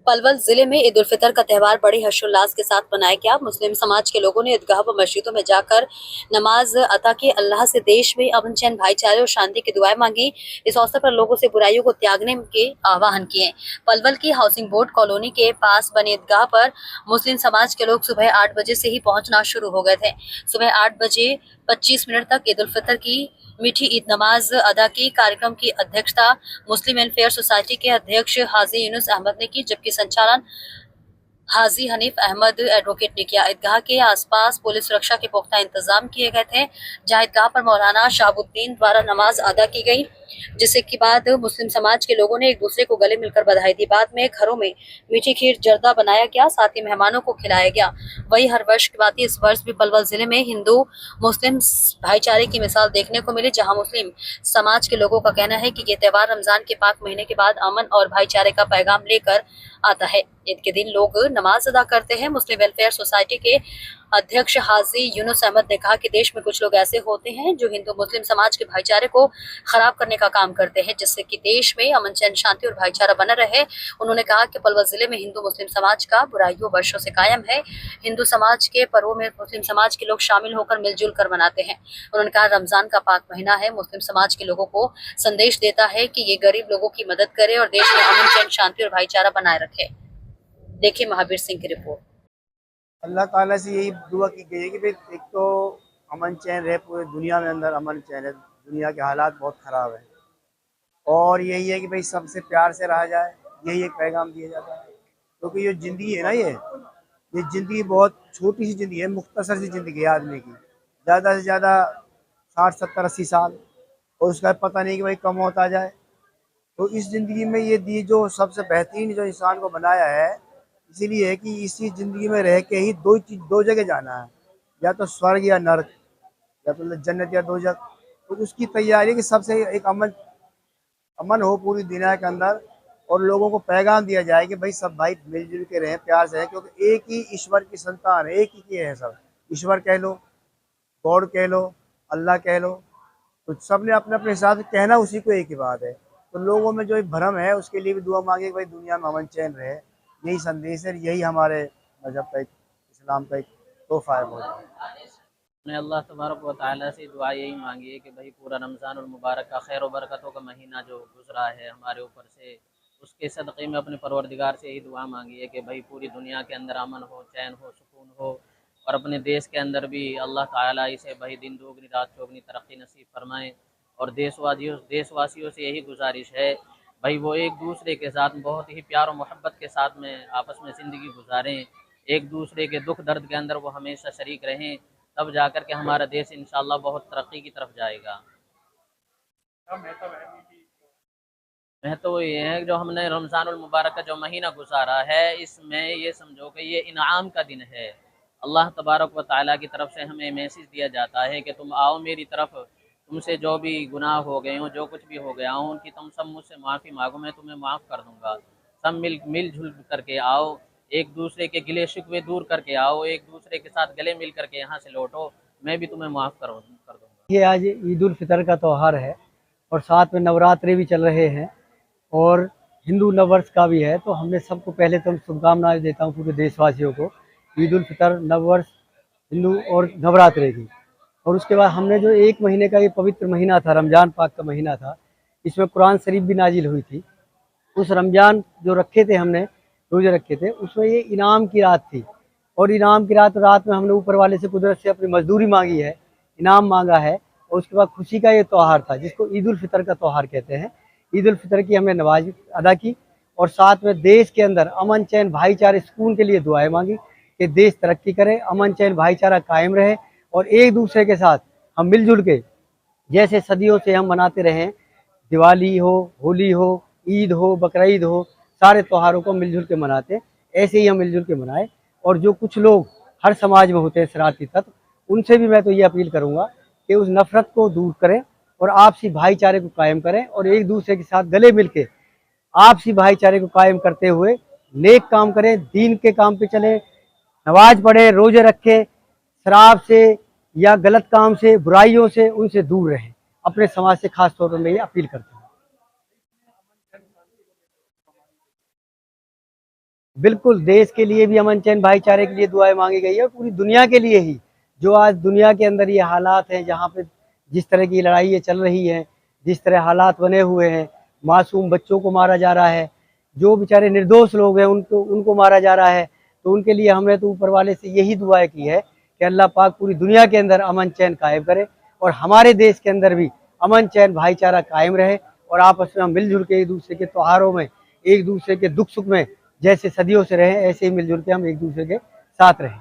पलवल जिले में ईद उल फितर का त्यौहार बड़े हर्षोल्लास के साथ मनाया गया। मुस्लिम समाज के लोगों ने ईदगाह व मस्जिदों में जाकर नमाज अता की, अल्लाह से देश में अमन चैन, भाईचारे और शांति की दुआएं मांगी। इस अवसर पर लोगों से बुराइयों को त्यागने के आह्वान किए। पलवल की हाउसिंग बोर्ड कॉलोनी के पास बने ईदगाह पर मुस्लिम समाज के लोग सुबह 8 बजे से ही पहुंचना शुरू हो गए थे। सुबह 8 बजे 25 मिनट तक ईद उल फितर की मीठी ईद नमाज अदा की। कार्यक्रम की अध्यक्षता मुस्लिम वेलफेयर सोसाइटी के अध्यक्ष हाजी यूनुस अहमद ने की, जबकि संचालन हाजी हनीफ अहमद एडवोकेट ने किया। ईदगाह के आसपास पुलिस सुरक्षा के पुख्ता इंतजाम किए गए थे, जहां ईदगाह पर मौलाना शाहबुद्दीन द्वारा नमाज अदा की गई, जिसके के बाद मुस्लिम समाज के लोगों ने एक दूसरे को गले मिलकर बधाई दी। बाद में घरों में मीठी खीर जर्दा बनाया गया, साथ ही मेहमानों को खिलाया गया। वही हर वर्ष की बात इस वर्ष भी पलवल जिले में हिंदू मुस्लिम भाईचारे की मिसाल देखने को मिली, जहां मुस्लिम समाज के लोगों का कहना है कि ये त्योहार रमजान के पाक महीने के बाद अमन और भाईचारे का पैगाम लेकर आता है। ईद के दिन लोग नमाज अदा करते हैं। मुस्लिम वेलफेयर सोसाइटी के अध्यक्ष हाजी यूनुस अहमद ने कहा कि देश में कुछ लोग ऐसे होते हैं जो हिंदू मुस्लिम समाज के भाईचारे को खराब करने का काम करते हैं, जिससे कि देश में अमन चैन, शांति और भाईचारा बना रहे। उन्होंने कहा कि पलवल जिले में हिंदू मुस्लिम समाज का बुराइयों वर्षों से कायम है। हिंदू समाज के पर्वों में मुस्लिम समाज के लोग शामिल होकर मिलजुल कर मनाते हैं। उन्होंने कहा रमजान का पाक महीना है, मुस्लिम समाज के लोगों को संदेश देता है कि ये गरीब लोगों की मदद करे और देश में अमन चैन, शांति और भाईचारा बनाए रखे। देखिए महावीर सिंह की रिपोर्ट। अल्लाह ताला से यही दुआ की गई है कि भाई एक तो अमन चैन रहे, पूरे दुनिया में अंदर अमन चैन है। दुनिया के हालात बहुत ख़राब है और यही है कि भाई सबसे प्यार से रहा जाए, यही एक पैगाम दिया जाता है। क्योंकि ये ज़िंदगी है ना, ये ज़िंदगी बहुत छोटी सी ज़िंदगी है, मुख्तसर सी ज़िंदगी है आदमी की। ज़्यादा से ज़्यादा 60 70 80 साल, और उसका पता नहीं कि भाई कम होता जाए। तो इस ज़िंदगी में ये दी जो सबसे बेहतरीन जो इंसान को बनाया है, इसीलिए है कि इसी ज़िंदगी में रह के ही दो जगह जाना है, या तो स्वर्ग या नर्क, या तो जन्नत या दोजख। तो उसकी तैयारी कि सबसे एक अमन अमन हो पूरी दुनिया के अंदर, और लोगों को पैगाम दिया जाए कि भाई सब भाई मिलजुल के रहें, प्यार से रहें। क्योंकि एक ही ईश्वर की संतान है, एक ही के हैं सब। ईश्वर कह लो, गॉड कह लो, अल्लाह कह लो, तो सब ने अपने अपने हिसाब से कहना उसी को एक ही बात है। तो लोगों में जो एक भ्रम है, उसके लिए भी दुआ मांगे कि भाई दुनिया में अमन चैन रहे। यही संदेश है, यही हमारे मजहब का एक, इस्लाम का एक तोहफा है बहुत। ने अल्लाह तबारक व तआला से दुआ यही मांगी है कि भाई पूरा रमज़ानुल मुबारक का खैर व बरकतों का महीना जो गुजरा है हमारे ऊपर से, उसके सदक़े में अपने परवरदिगार से यही दुआ मांगी है कि भाई पूरी दुनिया के अंदर अमन हो, चैन हो, सुकून हो, और अपने देश के अंदर भी अल्लाह ताला इसे भाई दिन दोगुनी रात चौगुनी तरक्की नसीब फरमाएँ। और देशवासियों से यही गुजारिश है भाई वो एक दूसरे के साथ बहुत ही प्यार और मोहब्बत के साथ में आपस में ज़िंदगी गुजारें, एक दूसरे के दुख दर्द के अंदर वो हमेशा शरीक रहें, तब जाकर के हमारा देश इंशाअल्लाह बहुत तरक्की की तरफ जाएगा। महत्व ये है कि जो हमने रमज़ानुल मुबारक का जो महीना गुजारा है, इसमें ये समझो कि ये इनाम का दिन है। अल्लाह तबारक व तआला की तरफ से हमें मैसेज दिया जाता है कि तुम आओ मेरी तरफ, तुमसे जो भी गुनाह हो गए हों, जो कुछ भी हो गया हो, उनकी तुम सब मुझसे माफ़ी मांगो, मैं तुम्हें माफ़ कर दूंगा। सब मिलजुल करके आओ, एक दूसरे के गिले शिकवे दूर करके आओ, एक दूसरे के साथ गले मिल करके यहाँ से लौटो, मैं भी तुम्हें माफ़ कर दूंगा। ये आज ईद उल फितर का त्यौहार है और साथ में नवरात्रे भी चल रहे हैं और हिंदू नववर्ष का भी है। तो हमने सबको पहले तो शुभकामनाएं देता हूँ पूरे देशवासियों को ईद उल फितर, नववर्ष, हिंदू और नवरात्रे की। और उसके बाद हमने जो एक महीने का ये पवित्र महीना था, रमज़ान पाक का महीना था, इसमें कुरान शरीफ भी नाजिल हुई थी। उस रमज़ान जो रखे थे हमने, रोज़े रखे थे, उसमें ये इनाम की रात थी। और इनाम की रात में हमने ऊपर वाले से, कुदरत से अपनी मजदूरी मांगी है, इनाम मांगा है। और उसके बाद खुशी का ये त्यौहार था जिसको ईद उल फितर का त्यौहार कहते हैं। ईद उल फितर की हमने नमाज अदा की और साथ में देश के अंदर अमन चैन, भाईचारे, सुकून के लिए दुआएं मांगी कि देश तरक्की करे, अमन चैन, भाईचारा कायम रहे और एक दूसरे के साथ हम मिलजुल के जैसे सदियों से हम मनाते रहें, दिवाली हो, होली हो, ईद हो, बकरीद हो, सारे त्योहारों को मिलजुल के मनाते, ऐसे ही हम मिलजुल के मनाएं। और जो कुछ लोग हर समाज में होते हैं शरारती तत्व, उनसे भी मैं तो ये अपील करूँगा कि उस नफ़रत को दूर करें और आपसी भाईचारे को कायम करें और एक दूसरे के साथ गले मिल के आपसी भाईचारे को कायम करते हुए नेक काम करें, दीन के काम पे चलें, नमाज पढ़ें, रोजे रखें, शराब से या गलत काम से, बुराइयों से, उनसे दूर रहें। अपने समाज से खास तौर पर मैं ये अपील करता हूँ। बिल्कुल, देश के लिए भी अमन चैन भाईचारे के लिए दुआएं मांगी गई है और पूरी दुनिया के लिए ही। जो आज दुनिया के अंदर ये हालात हैं, जहाँ पे जिस तरह की लड़ाइयाँ चल रही हैं, जिस तरह हालात बने हुए हैं, मासूम बच्चों को मारा जा रहा है, जो बेचारे निर्दोष लोग हैं उनको मारा जा रहा है। तो उनके लिए हमने तो ऊपर वाले से यही दुआएं की है कि अल्लाह पाक पूरी दुनिया के अंदर अमन चैन कायम करे और हमारे देश के अंदर भी अमन चैन भाईचारा कायम रहे और आपस में हम मिलजुल के एक दूसरे के त्योहारों में, एक दूसरे के दुख सुख में जैसे सदियों से रहे, ऐसे ही मिलजुल के हम एक दूसरे के साथ रहें।